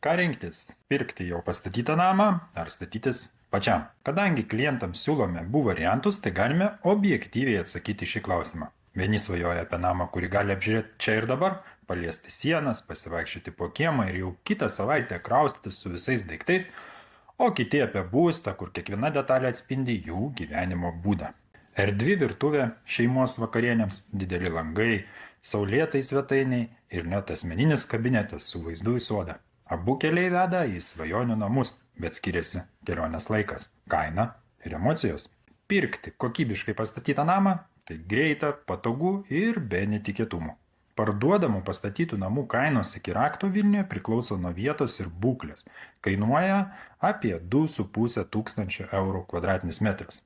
Ką rinktis? Pirkti jau pastatytą namą ar statytis pačiam? Kadangi klientams siūlome abu variantus, tai galime objektyviai atsakyti šį klausimą. Vieni svajoja apie namą, kurį gali apžiūrėti čia ir dabar, paliesti sienas, pasivaikščioti po kiemą ir jau kitą savaitę kraustytis su visais daiktais, o kiti apie būstą, kur kiekviena detalė atspindi jų gyvenimo būdą. Erdvi virtuvė šeimos vakarienėms, dideli langai, saulėtai svetainiai ir net asmeninis kabinetas su vaizdu į sodą. Abu keliai veda į svajonių namus, bet skiriasi kelionės laikas, kaina ir emocijos. Pirkti kokybiškai pastatytą namą – tai greita, patogu ir be netikėtumų. Parduodamų pastatytų namų kainos iki rakto Vilniuje priklauso nuo vietos ir būklės. Kainuoja apie 2,5 tūkstančio eurų kvadratinis metras.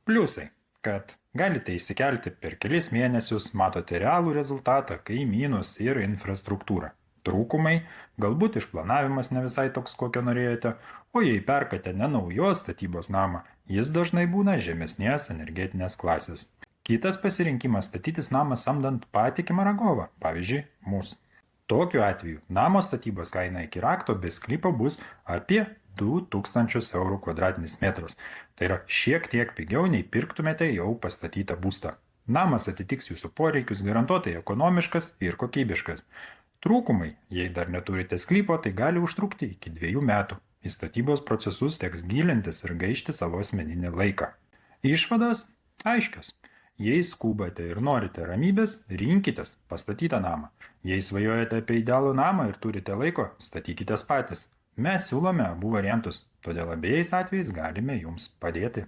Pliusai, kad galite įsikelti per kelis mėnesius, matote realų rezultatą, kaimynus ir infrastruktūrą. Trūkumai, galbūt išplanavimas ne visai toks, kokio norėjote, o jei perkate ne naujos statybos namą, jis dažnai būna žemesnės energetinės klasės. Kitas pasirinkimas – statytis namą samdant patikimą rangovą, pavyzdžiui, mūsų. Tokiu atveju namo statybos kaina iki rakto be sklypo bus apie 2000 eurų kvadratinis metras. Tai yra šiek tiek pigiau nei pirktumėte jau pastatytą būstą. Namas atitiks jūsų poreikius, garantuotai ekonomiškas ir kokybiškas. Trūkumai, jei dar neturite sklypo, tai gali užtrukti iki 2 metų. Į statybos procesus teks gilintis ir gaišti savo asmeninį laiką. Išvados aiškios. Jei skubate ir norite ramybės, rinkitės pastatytą namą. Jei svajojate apie idealų namą ir turite laiko, statykitės patys. Mes siūlome abu variantus, todėl abiejais atvejais galime jums padėti.